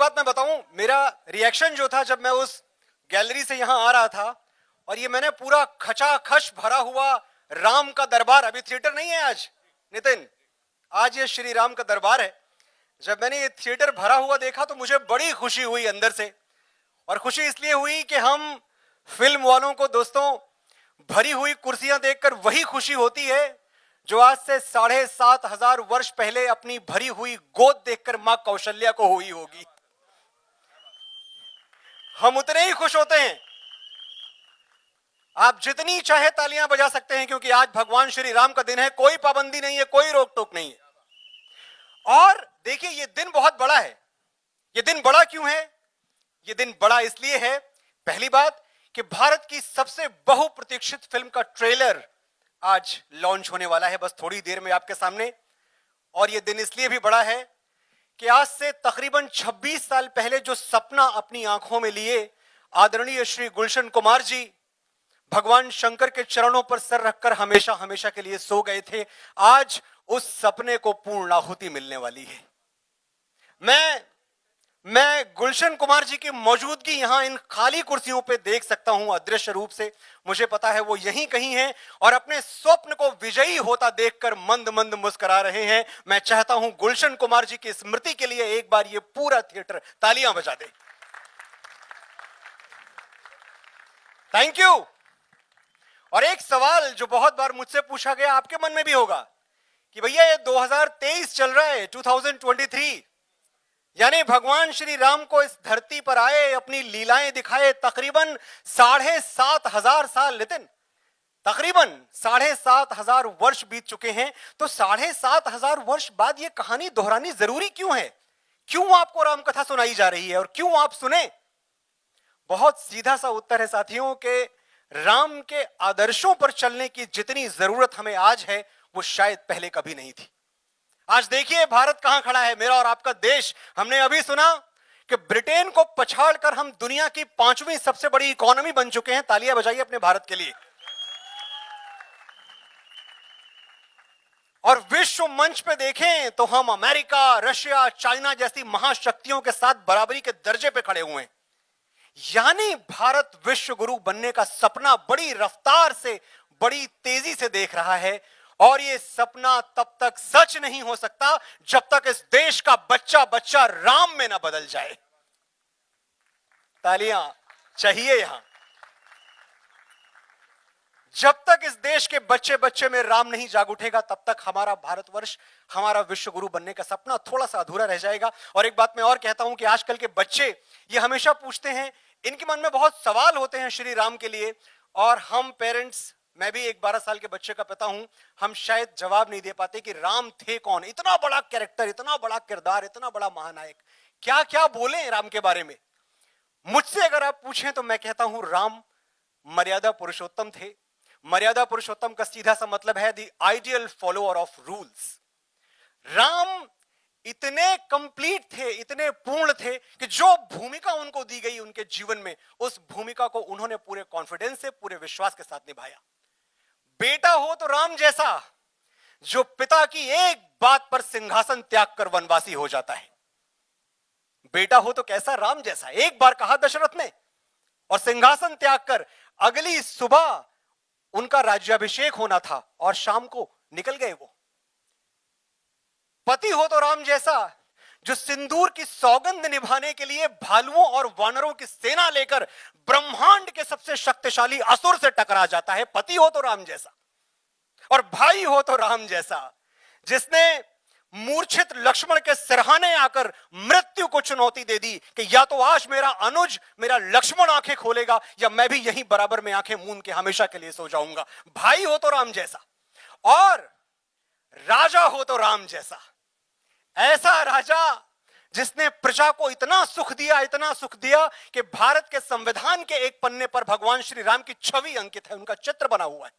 बात मैं बताऊं, मेरा रिएक्शन जो था जब मैं उस गैलरी से यहां आ रहा था और ये मैंने पूरा खचाखच भरा हुआ राम का दरबार, अभी थिएटर नहीं है आज नितिन, आज ये श्री राम का दरबार है। जब मैंने ये थिएटर भरा हुआ देखा तो मुझे बड़ी खुशी हुई अंदर से। और खुशी इसलिए हुई कि हम फिल्म वालों को दोस्तों भरी हुई कुर्सियां देखकर वही खुशी होती है जो आज से 7,500 वर्ष पहले अपनी भरी हुई गोद देखकर मां कौशल्या को हुई होगी। हम उतने ही खुश होते हैं। आप जितनी चाहे तालियां बजा सकते हैं क्योंकि आज भगवान श्री राम का दिन है, कोई पाबंदी नहीं है, कोई रोक टोक नहीं है। और देखिए ये दिन बहुत बड़ा है। ये दिन बड़ा क्यों है? ये दिन बड़ा इसलिए है, पहली बात कि भारत की सबसे बहुप्रतीक्षित फिल्म का ट्रेलर आज लॉन्च होने वाला है, बस थोड़ी देर में आपके सामने। और यह दिन इसलिए भी बड़ा है कि आज से तकरीबन 26 साल पहले जो सपना अपनी आंखों में लिए आदरणीय श्री गुलशन कुमार जी भगवान शंकर के चरणों पर सर रखकर हमेशा हमेशा के लिए सो गए थे, आज उस सपने को पूर्णाहुति मिलने वाली है। मैं गुलशन कुमार जी की मौजूदगी यहां इन खाली कुर्सियों पे देख सकता हूं अदृश्य रूप से। मुझे पता है वो यहीं कहीं हैं और अपने स्वप्न को विजयी होता देखकर मंद मंद मुस्कुरा रहे हैं। मैं चाहता हूं गुलशन कुमार जी की स्मृति के लिए एक बार ये पूरा थिएटर तालियां बजा दे। Thank you. और एक सवाल जो बहुत बार मुझसे पूछा गया, आपके मन में भी होगा कि भैया ये 2023 चल रहा है, 2023, यानी भगवान श्री राम को इस धरती पर आए, अपनी लीलाएं दिखाए तकरीबन 7,500 साल, नितिन तकरीबन 7,500 वर्ष बीत चुके हैं। तो 7,500 वर्ष बाद ये कहानी दोहरानी जरूरी क्यों है? क्यों आपको राम कथा सुनाई जा रही है और क्यों आप सुने? बहुत सीधा सा उत्तर है साथियों के राम के आदर्शों पर चलने की जितनी जरूरत हमें आज है वो शायद पहले कभी नहीं थी। आज देखिए भारत कहां खड़ा है, मेरा और आपका देश। हमने अभी सुना कि ब्रिटेन को पछाड़कर हम दुनिया की 5वीं सबसे बड़ी इकोनॉमी बन चुके हैं। तालियां बजाइए अपने भारत के लिए। और विश्व मंच पे देखें तो हम अमेरिका, रशिया, चाइना जैसी महाशक्तियों के साथ बराबरी के दर्जे पे खड़े हुए हैं। यानी भारत विश्व गुरु बनने का सपना बड़ी रफ्तार से, बड़ी तेजी से देख रहा है। और यह सपना तब तक सच नहीं हो सकता जब तक इस देश का बच्चा बच्चा राम में ना बदल जाए। तालियां चाहिए यहां। जब तक इस देश के बच्चे बच्चे में राम नहीं जाग उठेगा तब तक हमारा भारतवर्ष, हमारा विश्व गुरु बनने का सपना थोड़ा सा अधूरा रह जाएगा। और एक बात मैं और कहता हूं कि आजकल के बच्चे ये हमेशा पूछते हैं, इनके मन में बहुत सवाल होते हैं श्री राम के लिए, और हम पेरेंट्स, मैं भी एक 12 साल के बच्चे का पिता हूं, हम शायद जवाब नहीं दे पाते कि राम थे कौन, इतना बड़ा कैरेक्टर, इतना बड़ा किरदार, इतना बड़ा महानायक, क्या क्या बोले राम के बारे में। मुझसे अगर आप पूछें तो मैं कहता हूं राम मर्यादा पुरुषोत्तम थे। मर्यादा पुरुषोत्तम का सीधा सा मतलब है the ideal follower of rules. Ram इतने कंप्लीट थे, इतने पूर्ण थे कि जो भूमिका उनको दी गई उनके जीवन में, उस भूमिका को उन्होंने पूरे कॉन्फिडेंस से, पूरे विश्वास के साथ निभाया। बेटा हो तो राम जैसा, जो पिता की एक बात पर सिंहासन त्याग कर वनवासी हो जाता है। बेटा हो तो कैसा? राम जैसा। एक बार कहा दशरथ ने और सिंहासन त्याग कर अगली सुबह उनका राज्याभिषेक होना था और शाम को निकल गए वो। पति हो तो राम जैसा, जो सिंदूर की सौगंध निभाने के लिए भालुओं और वानरों की सेना लेकर ब्रह्मांड के सबसे शक्तिशाली असुर से टकरा जाता है। पति हो तो राम जैसा। और भाई हो तो राम जैसा, जिसने मूर्छित लक्ष्मण के सिरहाने आकर मृत्यु को चुनौती दे दी कि या तो आज मेरा अनुज, मेरा लक्ष्मण आंखें खोलेगा या मैं भी यहीं बराबर में आंखें मूंद के हमेशा के लिए सो जाऊंगा। भाई हो तो राम जैसा। और राजा हो तो राम जैसा, ऐसा राजा जिसने प्रजा को इतना सुख दिया, इतना सुख दिया कि भारत के संविधान के एक पन्ने पर भगवान श्री राम की छवि अंकित है, उनका चित्र बना हुआ है।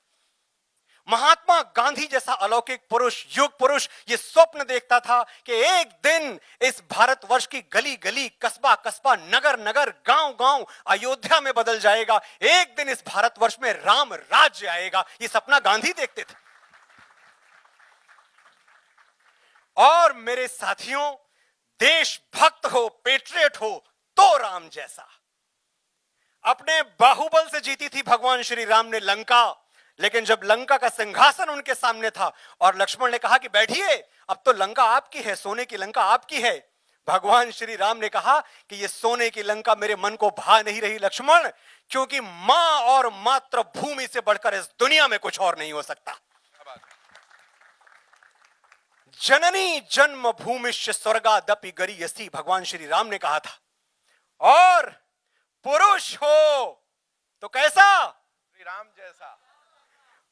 महात्मा गांधी जैसा अलौकिक पुरुष, युग पुरुष, यह स्वप्न देखता था कि एक दिन इस भारतवर्ष की गली गली, कस्बा कस्बा, नगर नगर, गांव गांव अयोध्या में बदल जाएगा। एक दिन इस भारतवर्ष में राम राज्य आएगा। यह सपना गांधी देखते थे। और मेरे साथियों, देशभक्त हो, पेट्रियट हो तो राम जैसा। अपने बाहुबल से जीती थी भगवान श्री राम ने लंका, लेकिन जब लंका का सिंहासन उनके सामने था और लक्ष्मण ने कहा कि बैठिए, अब तो लंका आपकी है, सोने की लंका आपकी है, भगवान श्री राम ने कहा कि ये सोने की लंका मेरे मन को भा नहीं रही लक्ष्मण, क्योंकि मां और मातृभूमि से बढ़कर इस दुनिया में कुछ और नहीं हो सकता। जननी जन्म भूमिश्च स्वर्गादपि गरीयसी, भगवान श्री राम ने कहा था। और पुरुष हो तो कैसा? श्री राम जैसा।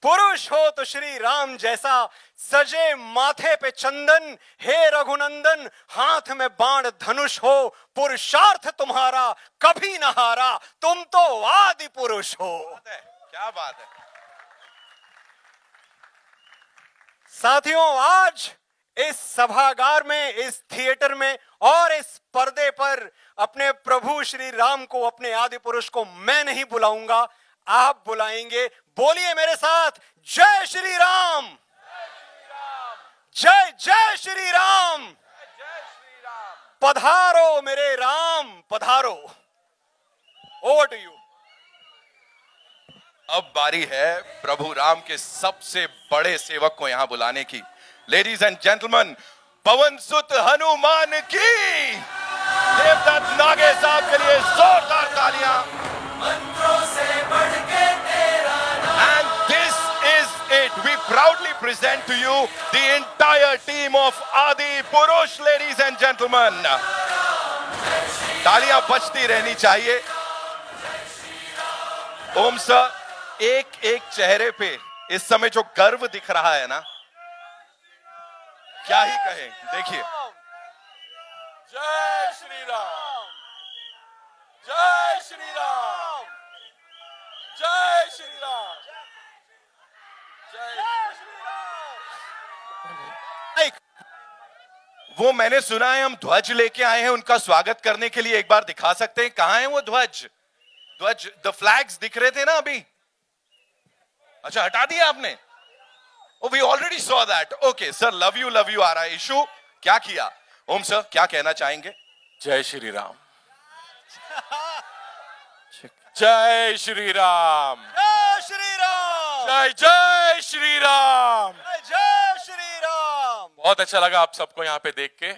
पुरुष हो तो श्री राम जैसा, सजे माथे पे चंदन, हे रघुनंदन हाथ में बाण धनुष हो, पुरुषार्थ तुम्हारा कभी न हारा, तुम तो आदि पुरुष हो। क्या बात है। साथियों, आज इस सभागार में, इस थिएटर में और इस पर्दे पर अपने प्रभु श्री राम को, अपने आदि पुरुष को मैं नहीं बुलाऊंगा, आप बुलाएंगे। बोलिए मेरे साथ, जय श्री राम, जय जय श्री राम, पधारो मेरे राम पधारो। Over to you. अब बारी है प्रभु राम के सबसे बड़े सेवक को यहां बुलाने की। लेडीज एंड जेंटलमैन, पवन सुत हनुमान की। देवदत्त नागे साहब के लिए जोरदार तालियां। मंत्रों से बढ़ के तेरा नाम। And this is it. We proudly present to you the entire team of Adi Purush, ladies and gentlemen. तालियां बजती रहनी चाहिए। ओम सर, एक एक चेहरे पे इस समय जो गर्व दिख रहा है ना, क्या ही कहें। देखिए, जय श्री राम, जय श्री राम, जय श्री राम, जय श्री राम। वो मैंने सुना है हम ध्वज लेके आए हैं उनका स्वागत करने के लिए। एक बार दिखा सकते हैं कहां है वो ध्वज? ध्वज, द फ्लैग्स दिख रहे थे ना अभी। अच्छा, हटा दिया आपने? Oh, we already saw that. Okay, sir, love you आ रहा है इशू। क्या किया? ओम सर, क्या कहना चाहेंगे? जय श्री राम, जय श्री राम, जय श्री राम, जय जय श्री राम, जय श्री राम। बहुत अच्छा लगा आप सबको यहाँ पे देख के।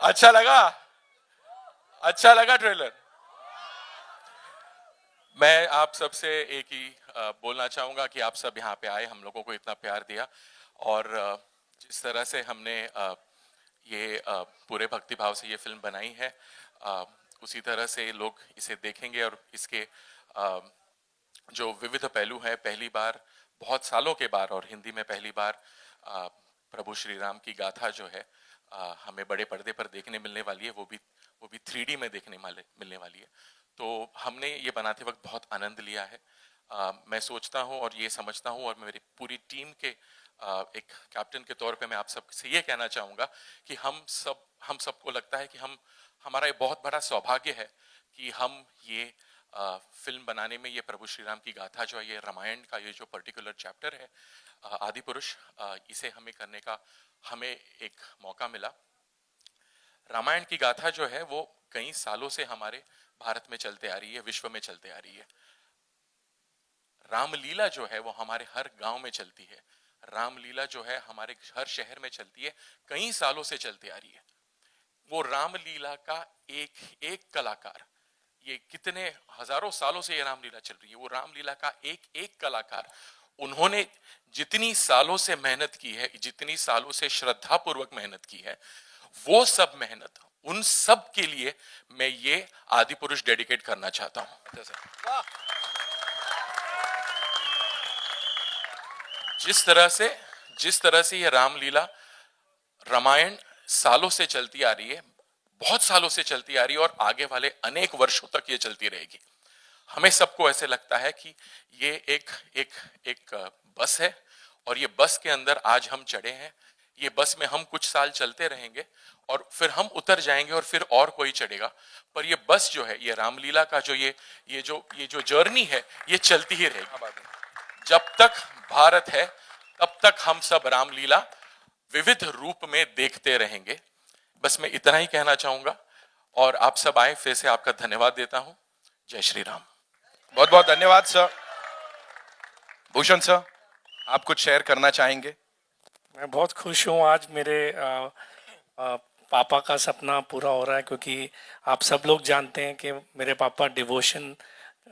अच्छा लगा ट्रेलर। मैं आप सबसे एक ही बोलना चाहूंगा कि आप सब यहाँ पे आए, हम लोगों को इतना प्यार दिया, और जिस तरह से हमने ये पूरे भक्तिभाव से ये फिल्म बनाई है, उसी तरह से लोग इसे देखेंगे और इसके जो विविध पहलू हैं, पहली बार बहुत सालों के बाद और हिंदी में पहली बार प्रभु श्री राम की गाथा जो है हमें बड़े पर्दे पर देखने मिलने वाली है, वो भी 3D में देखने मिलने वाली है। तो हमने ये बनाते वक्त बहुत आनंद लिया है। मैं सोचता हूँ और ये समझता हूँ, और मेरी पूरी टीम के एक कैप्टन के तौर पे मैं आप सबसे ये कहना चाहूँगा कि हम सबको लगता है कि हमारा ये बहुत बड़ा सौभाग्य है कि हम ये फिल्म बनाने में, ये प्रभु श्री राम की गाथा जो है, ये रामायण का ये जो पर्टिकुलर चैप्टर है आदि पुरुष, इसे हमें करने का हमें एक मौका मिला। रामायण की गाथा जो है वो कई सालों से हमारे भारत में चलते आ रही है, विश्व में चलते आ रही है। रामलीला जो है वो हमारे हर गांव में चलती है। रामलीला जो है हमारे हर शहर में चलती है, कई सालों से चलती आ रही है। वो रामलीला का एक कलाकार, ये कितने हजारों सालों से ये रामलीला चल रही है, वो रामलीला का एक कलाकार, उन्होंने जितनी सालों से मेहनत की है, जितनी सालों से श्रद्धा पूर्वक मेहनत की है, वो सब मेहनत, उन सब के लिए मैं ये आदि पुरुष डेडिकेट करना चाहता हूं। जिस तरह से ये रामलीला, रामायण सालों से चलती आ रही है, बहुत सालों से चलती आ रही है और आगे वाले अनेक वर्षों तक ये चलती रहेगी। हमें सबको ऐसे लगता है कि ये एक बस है और ये बस के अंदर आज हम चढ़े हैं, ये बस में हम कुछ साल चलते रहेंगे और फिर हम उतर जाएंगे और फिर और कोई चढ़ेगा, पर ये बस जो है, ये रामलीला का जो ये जो जर्नी है, ये चलती ही रहेगी। जब तक भारत है तब तक हम सब रामलीला विविध रूप में देखते रहेंगे। बस मैं इतना ही कहना चाहूंगा और आप सब आए, फिर से आपका धन्यवाद देता हूं। जय श्री राम। बहुत बहुत धन्यवाद सर। भूषण सर, आप कुछ शेयर करना चाहेंगे? मैं बहुत खुश हूँ आज मेरे पापा का सपना पूरा हो रहा है, क्योंकि आप सब लोग जानते हैं कि मेरे पापा डिवोशन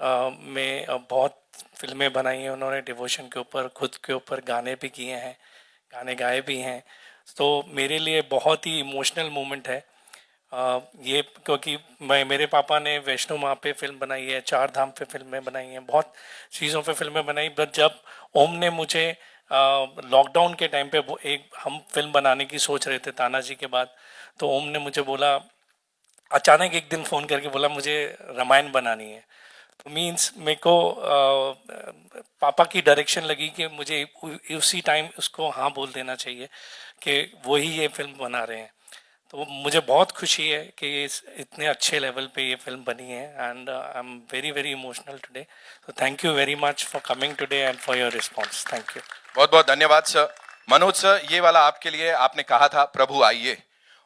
में बहुत फिल्में बनाई हैं उन्होंने। डिवोशन के ऊपर, खुद के ऊपर गाने भी किए हैं, गाने गाए भी हैं। तो मेरे लिए बहुत ही इमोशनल मोमेंट है ये, क्योंकि मेरे पापा ने वैष्णो माँ पे फिल्म बनाई है, चार धाम पे फिल्में बनाई हैं, बहुत चीज़ों पे फिल्में बनाई। बट जब ओम ने मुझे लॉकडाउन के टाइम पे एक हम फिल्म बनाने की सोच रहे थे तानाजी के बाद, तो ओम ने मुझे बोला, अचानक एक दिन फ़ोन करके बोला मुझे रामायण बनानी है। तो मीन्स मेरे को पापा की डायरेक्शन लगी कि मुझे उसी टाइम उसको हाँ बोल देना चाहिए कि वही ये फिल्म बना रहे हैं। तो मुझे बहुत खुशी है कि इतने अच्छे लेवल पे ये फिल्म बनी है, and I am very very emotional today. तो thank you very much for coming today and for your response. Thank you. बहुत बहुत धन्यवाद सर। मनोज सर, ये वाला आपके लिए। आपने कहा था प्रभु आइए,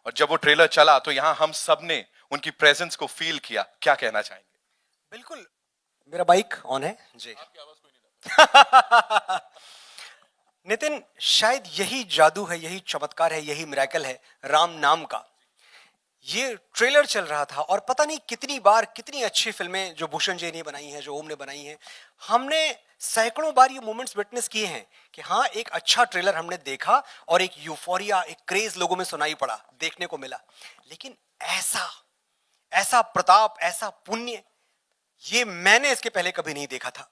और जब वो ट्रेलर चला तो यहाँ हम सब ने उनकी प्रेजेंस को फील किया। क्या कहना चाहेंगे? बिल्कुल। मेरा बाइक ऑन है जी। नितिन, शायद यही जादू है, यही चमत्कार है, यही मिरेकल है राम नाम का। ये ट्रेलर चल रहा था और पता नहीं कितनी बार, कितनी अच्छी फिल्में जो भूषण जी ने बनाई हैं, जो ओम ने बनाई हैं, हमने सैकड़ों बार ये मोमेंट्स विटनेस किए हैं कि हाँ, एक अच्छा ट्रेलर हमने देखा और एक यूफोरिया, एक क्रेज लोगों में सुनाई पड़ा, देखने को मिला। लेकिन ऐसा ऐसा प्रताप, ऐसा पुण्य, ये मैंने इसके पहले कभी नहीं देखा था।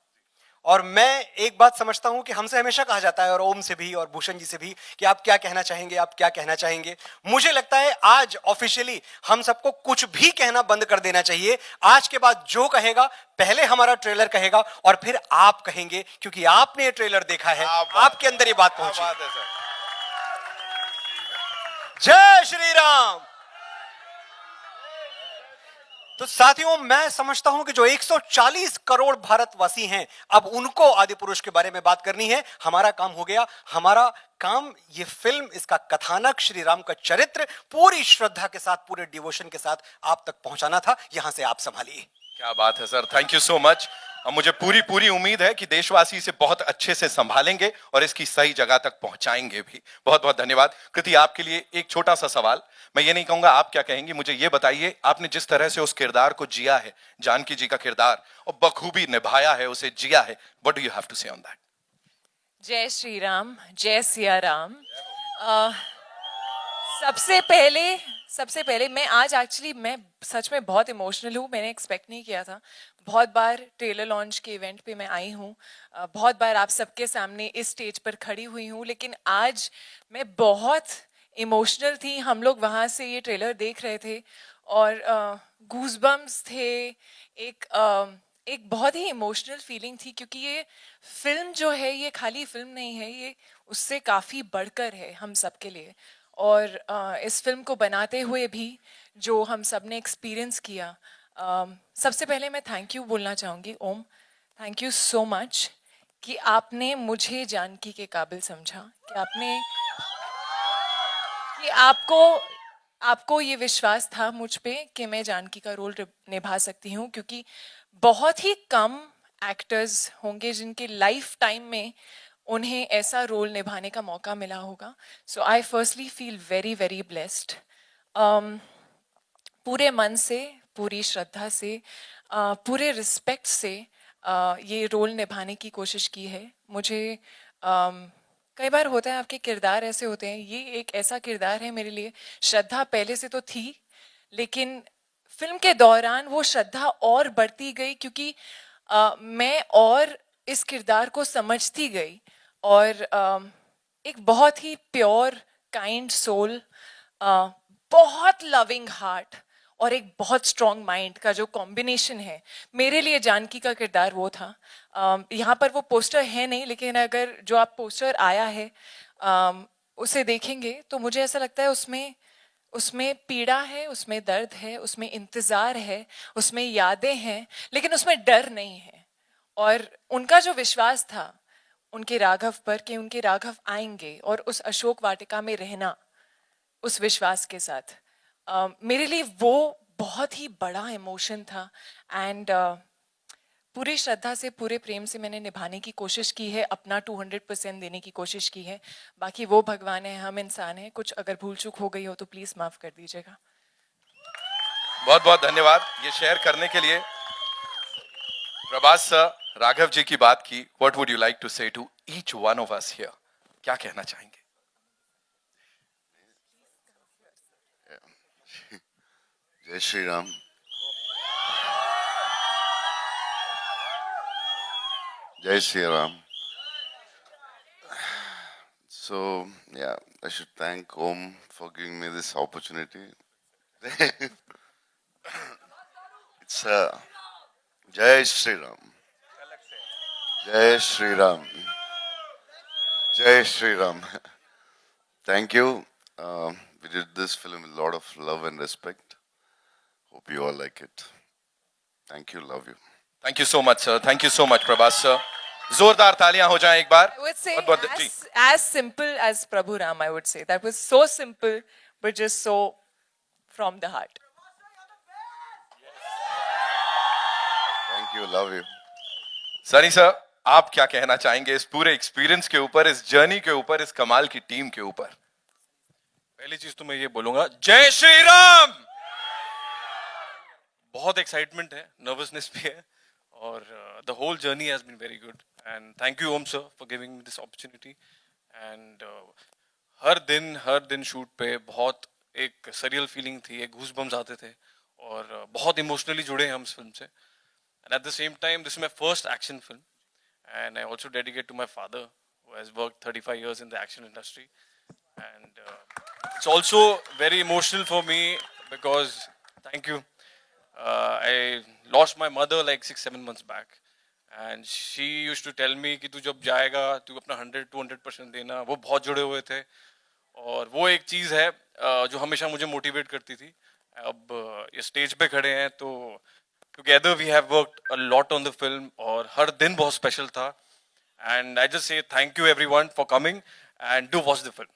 और मैं एक बात समझता हूं कि हमसे हमेशा कहा जाता है, और ओम से भी और भूषण जी से भी, कि आप क्या कहना चाहेंगे, आप क्या कहना चाहेंगे। मुझे लगता है आज ऑफिशियली हम सबको कुछ भी कहना बंद कर देना चाहिए। आज के बाद जो कहेगा, पहले हमारा ट्रेलर कहेगा और फिर आप कहेंगे, क्योंकि आपने ये ट्रेलर देखा है, आपके अंदर ये बात पहुंची। जय श्री राम। तो साथियों, मैं समझता हूं कि जो 140 करोड़ भारतवासी हैं, अब उनको आदि पुरुष के बारे में बात करनी है। हमारा काम हो गया। हमारा काम ये फिल्म, इसका कथानक, श्री राम का चरित्र पूरी श्रद्धा के साथ, पूरे डिवोशन के साथ आप तक पहुंचाना था। यहां से आप संभालिए। क्या बात है sir, thank you so much. और मुझे पूरी उम्मीद है कि देशवासी इसे बहुत अच्छे से संभालेंगे और इसकी सही जगह तक पहुंचाएंगे भी। बहुत बहुत धन्यवाद। कृति, आपके लिए एक छोटा सा सवाल। मैं ये नहीं कहूंगा आप क्या कहेंगे, मुझे ये बताइए, आपने जिस तरह से उस किरदार को जिया है, जानकी जी का किरदार, और बखूबी निभाया है, उसे जिया है, what do you have to say on that? जय श्री राम, जय सिया राम। सबसे पहले मैं आज एक्चुअली, मैं सच में बहुत इमोशनल हूँ। मैंने एक्सपेक्ट नहीं किया था। बहुत बार ट्रेलर लॉन्च के इवेंट पे मैं आई हूँ, बहुत बार आप सबके सामने इस स्टेज पर खड़ी हुई हूँ, लेकिन आज मैं बहुत इमोशनल थी। हम लोग वहाँ से ये ट्रेलर देख रहे थे और गूज़बम्स थे। एक बहुत ही इमोशनल फीलिंग थी, क्योंकि ये फिल्म जो है, ये खाली फिल्म नहीं है, ये उससे काफ़ी बढ़कर है हम सब के लिए। और इस फिल्म को बनाते हुए भी जो हम सब ने एक्सपीरियंस किया, सबसे पहले मैं थैंक यू बोलना चाहूँगी ओम। थैंक यू सो मच कि आपने मुझे जानकी के काबिल समझा, कि आपको ये विश्वास था मुझ पे कि मैं जानकी का रोल निभा सकती हूँ, क्योंकि बहुत ही कम एक्टर्स होंगे जिनके लाइफ टाइम में उन्हें ऐसा रोल निभाने का मौका मिला होगा। So I firstly feel very very blessed. पूरे मन से, पूरी श्रद्धा से, पूरे रिस्पेक्ट से ये रोल निभाने की कोशिश की है। मुझे कई बार होता है, आपके किरदार ऐसे होते हैं, ये एक ऐसा किरदार है मेरे लिए। श्रद्धा पहले से तो थी, लेकिन फिल्म के दौरान वो श्रद्धा और बढ़ती गई, क्योंकि मैं और इस किरदार को समझती गई, और एक बहुत ही प्योर, काइंड सोल, बहुत लविंग हार्ट और एक बहुत स्ट्रॉन्ग माइंड का जो कॉम्बिनेशन है, मेरे लिए जानकी का किरदार वो था। यहाँ पर वो पोस्टर है नहीं, लेकिन अगर जो आप पोस्टर आया है उसे देखेंगे तो मुझे ऐसा लगता है उसमें पीड़ा है, उसमें दर्द है, उसमें इंतज़ार है, उसमें यादें हैं, लेकिन उसमें डर नहीं है। और उनका जो विश्वास था, उनके राघव पर कि उनके राघव आएंगे और उस अशोक वाटिका में रहना उस विश्वास के साथ, मेरे लिए वो बहुत ही बड़ा इमोशन था। एंड पूरी श्रद्धा से पूरे प्रेम से मैंने निभाने की कोशिश की है, अपना 200% देने की कोशिश की है। बाकी वो भगवान है, हम इंसान हैं, कुछ अगर भूल चूक हो गई हो तो प्लीज माफ कर दीजिएगा। बहुत बहुत धन्यवाद ये शेयर करने के लिए। प्रभास सर, राघव जी की बात की, what would you like to say to each one of us here? क्या कहना चाहेंगे? जय श्री राम। जय Shri Ram. So yeah, I should thank Om for giving me this opportunity. It's Jai Shri Ram. Jai Shri Ram. Jai Shri Ram. Thank you. We did this film with a lot of love and respect. Hope you all like it. Thank you. Love you. Thank you so much sir, thank you so much Prabhas sir. जोरदार तालियां हो जाएं एक बार। I would say बहुत-बहुत जी। as simple as Prabhu Ram, I would say. That was so simple, but just so from the heart. Thank you. Love you. Sunny sir, आप क्या कहना चाहेंगे इस पूरे एक्सपीरियंस के ऊपर, इस जर्नी के ऊपर, इस कमाल की टीम के ऊपर? पहली चीज तो मैं ये बोलूंगा, जय श्री राम। बहुत एक्साइटमेंट है, नर्वसनेस भी है, और the whole journey has been very good and thank you Om sir for giving me this opportunity. And हर दिन शूट पे बहुत एक सरियल फीलिंग थी, एक गूज बम्स आते थे, और बहुत इमोशनली जुड़े हैं हम इस फिल्म से। And at the same time this is my first action film, and I also dedicate to my father who has worked 35 years in the action industry. And it's also very emotional for me because, thank you, I lost my mother like 6-7 months back, and she used to tell me कि तू जब जाएगा तू अपना 100-200% देना। वो बहुत जुड़े हुए थे, और वो एक चीज़ है जो हमेशा मुझे मोटिवेट करती थी। अब ये स्टेज पे खड़े हैं तो together we have worked a lot on the film, और हर दिन बहुत स्पेशल था। And I just say thank you everyone for coming and do watch the film.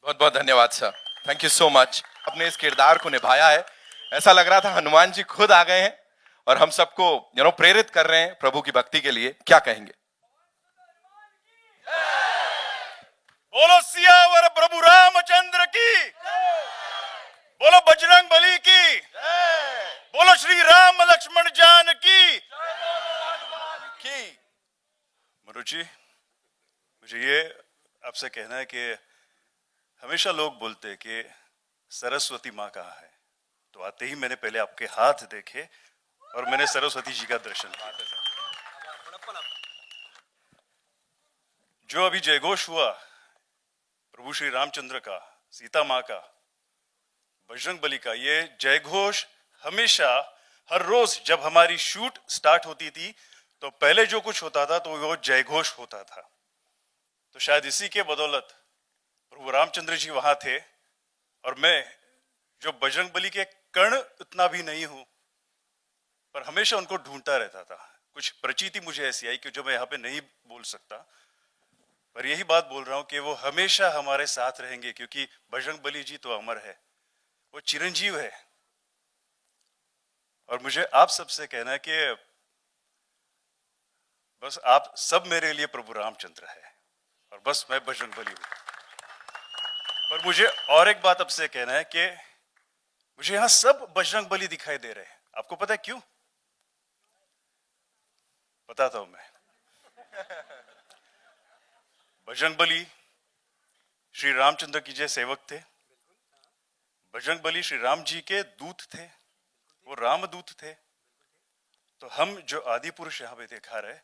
बहुत बहुत धन्यवाद sir, thank you so much. अपने इस किरदार को निभाया है, ऐसा लग रहा था हनुमान जी खुद आ गए हैं और हम सबको प्रेरित कर रहे हैं प्रभु की भक्ति के लिए। क्या कहेंगे? बोलो सियावर प्रभु रामचंद्र की, बोलो बजरंग बली की, बोलो श्री राम लक्ष्मण जान की। मनोज जी, मुझे ये आपसे कहना है कि हमेशा लोग बोलते हैं कि सरस्वती माँ कहाँ है, तो आते ही मैंने पहले आपके हाथ देखे और मैंने सरस्वती जी का दर्शन किया। जो अभी जयघोष हुआ प्रभु श्री रामचंद्र का, सीता माँ का, बजरंग बली का, ये जयघोष हमेशा हर रोज जब हमारी शूट स्टार्ट होती थी तो पहले जो कुछ होता था तो वो जयघोष होता था। तो शायद इसी के बदौलत प्रभु रामचंद्र जी वहां थे, और मैं जो बजरंग बली के कर्ण इतना भी नहीं हूं, पर हमेशा उनको ढूंढता रहता था। कुछ प्रचीति मुझे ऐसी आई कि जो मैं यहाँ पे नहीं बोल सकता, पर यही बात बोल रहा हूं कि वो हमेशा हमारे साथ रहेंगे, क्योंकि बजरंग बली जी तो अमर है, वो चिरंजीव है। और मुझे आप सबसे कहना है कि बस आप सब मेरे लिए प्रभु रामचंद्र है, और बस मैं बजरंग बली हूं। पर मुझे और एक बात आपसे कहना है कि मुझे यहां सब बजरंग बली दिखाई दे रहे हैं। आपको पता है क्यों? बताता हूं मैं। बजरंग बली श्री रामचंद्र की जय सेवक थे, बजरंग बली श्री राम जी के दूत थे, वो रामदूत थे। तो हम जो आदि पुरुष यहाँ पे देखा रहे,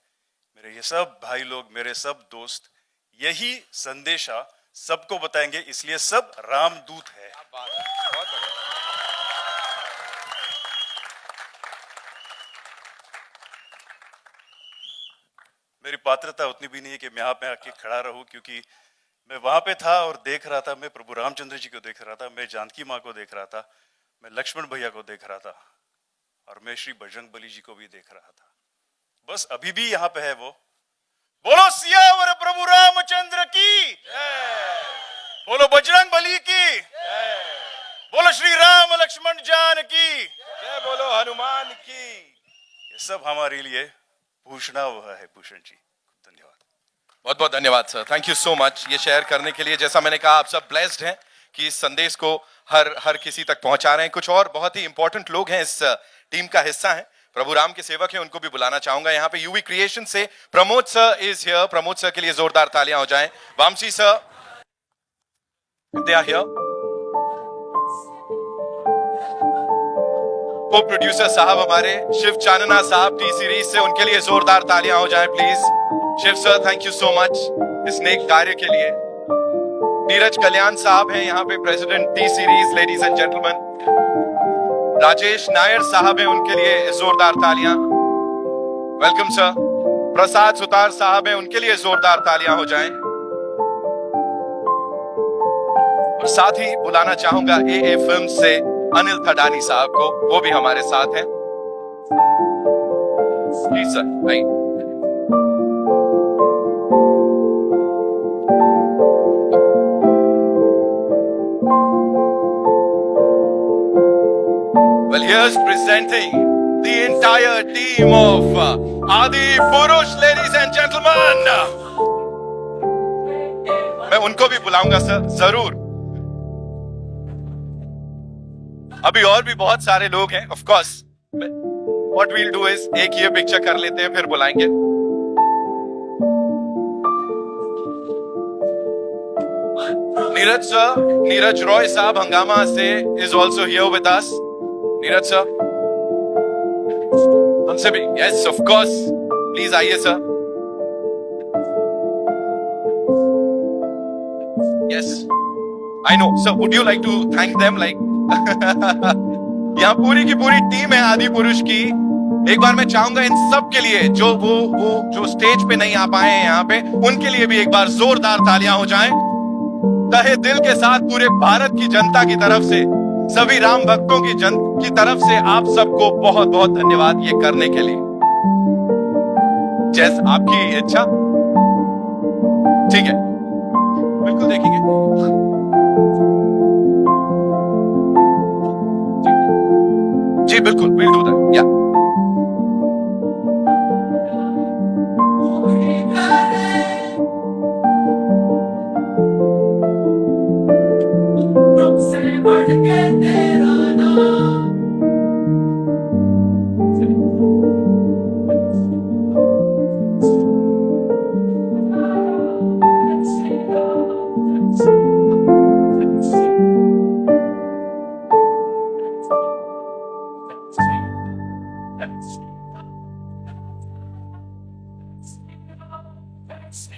मेरे ये सब भाई लोग, मेरे सब दोस्त, यही संदेशा सबको बताएंगे, इसलिए सब रामदूत है। मेरी पात्रता उतनी भी नहीं है कि मैं यहाँ पे आके खड़ा रहूं, क्योंकि मैं वहां पे था और देख रहा था, मैं प्रभु रामचंद्र जी को देख रहा था, मैं जानकी माँ को देख रहा था, मैं लक्ष्मण भैया को देख रहा था, और मैं श्री बजरंग बली जी को भी देख रहा था। बस अभी भी यहाँ पे है वो, बोलो सियावर प्रभु रामचंद्र की, बोलो बजरंग बली की, बोलो श्री राम लक्ष्मण जान की, जय बोलो हनुमान की। ये सब हमारे लिए भूषणा हुआ है। भूषण जी धन्यवाद। बहुत बहुत धन्यवाद sir, thank you so much ये शेयर करने के लिए। जैसा मैंने कहा, आप सब ब्लेस्ड हैं कि इस संदेश को हर किसी तक पहुंचा रहे हैं। कुछ और बहुत ही इंपॉर्टेंट लोग हैं, इस टीम का हिस्सा हैं, प्रभु राम के सेवक हैं, उनको भी बुलाना चाहूंगा। यहाँ पे यूवी क्रिएशन से Pramod sir is here. Pramod sir के लिए जोरदार तालियां हो जाएं। Vamsi sir, they are here. Co-producer साहब हमारे शिव चानना साहब टी सीरीज से, उनके लिए जोरदार तालियां हो जाएं please. Shiv sir thank you so much इस नेक कार्य के लिए। नीरज कल्याण साहब हैं यहाँ पे, president T series, ladies and gentleman. Rajesh Nair साहब हैं, उनके लिए जोरदार तालियां। Welcome sir. प्रसाद सुतार साहब हैं, उनके लिए जोरदार तालियां हो जाएं। और साथ ही बुलाना चाहूंगा ए फिल्म से अनिल थडानी साहब को, वो भी हमारे साथ हैं। प्लीज सर आइए। Well, here's presenting the entire team of Adi Purush, ladies and gentlemen. मैं उनको भी बुलाऊंगा सर, जरूर। अभी और भी बहुत सारे लोग हैं, of course. What we'll do is एक ये पिक्चर कर लेते हैं, फिर बुलाएंगे। नीरज सर, नीरज रॉय साहब हंगामा से is also here with us. Neeraj sir, हमसे भी, यस ऑफ कोर्स, प्लीज आइए sir. Yes I know sir, would you like to thank them? Like यहाँ पूरी की पूरी टीम है आदि पुरुष की। एक बार मैं चाहूंगा इन सब के लिए जो वो जो स्टेज पे नहीं आ पाए हैं यहाँ पे, उनके लिए भी एक बार जोरदार तालियां हो जाएं। तहे दिल के साथ पूरे भारत की जनता की तरफ से, सभी राम भक्तों की तरफ से आप सबको बहुत बहुत धन्यवाद ये करने के लिए। जैस आपकी इच्छा, ठीक है, बिल्कुल देखेंगे। जी बिल्कुल, विल डू दैट, या।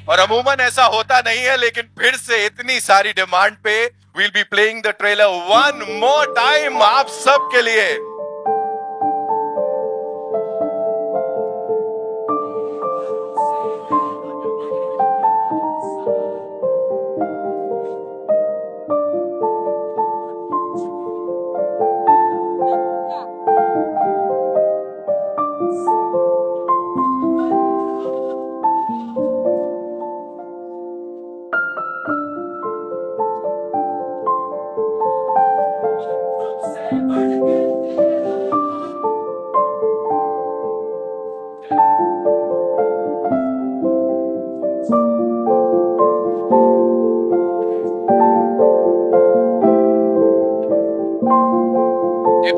और अमूमन ऐसा होता नहीं है, लेकिन फिर से इतनी सारी डिमांड पे we'll be playing the trailer one more time आप सब के लिए।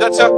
That's sir.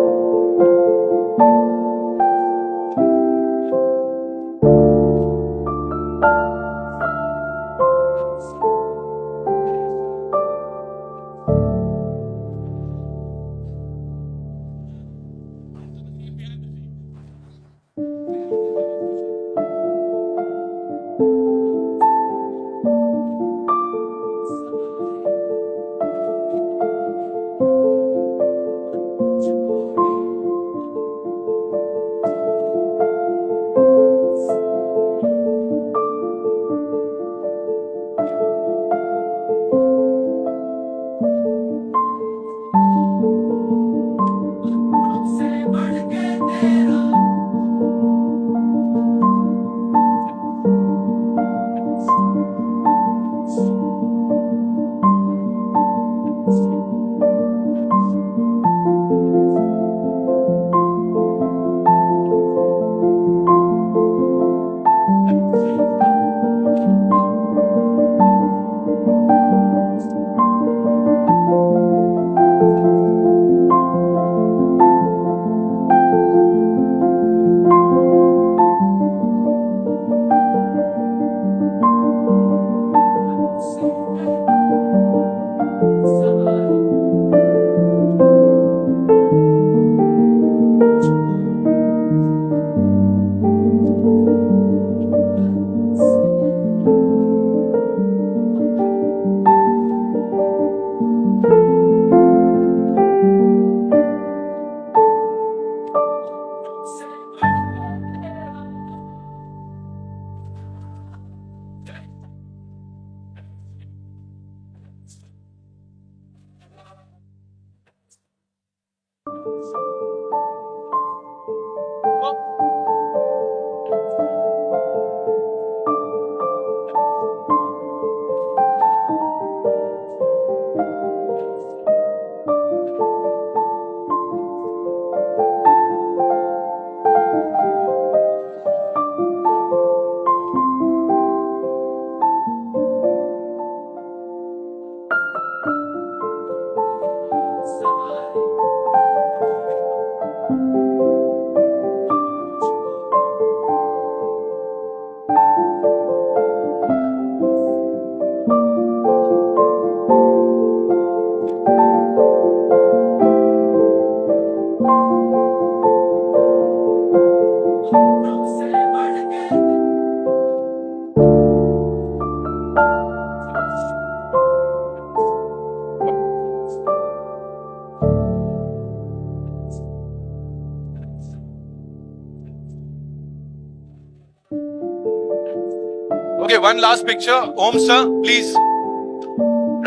Okay, one last picture. Om sir, please.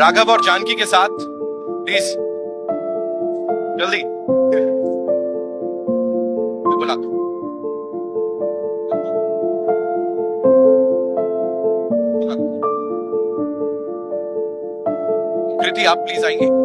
Raghav और जानकी के साथ, प्लीज जल्दी बोला। कृति आप प्लीज आएंगे।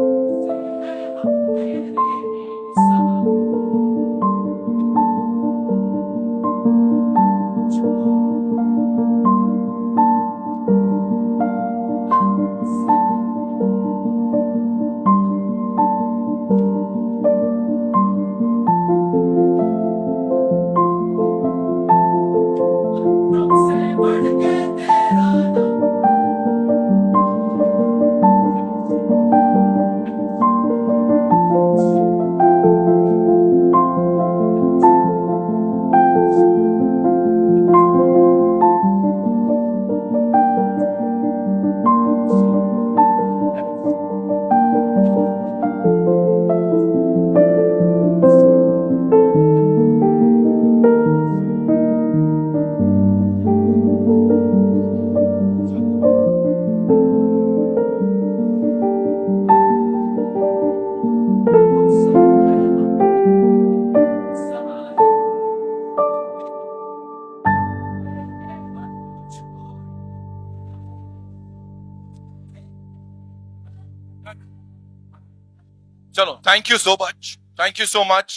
चलो, thank you so much, thank you so much.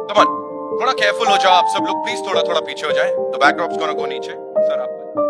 Come on, थोड़ा केयरफुल हो जाओ आप सब लोग प्लीज, थोड़ा थोड़ा पीछे हो जाए। द बैकड्रॉप्स गोना गो नीचे। सर आप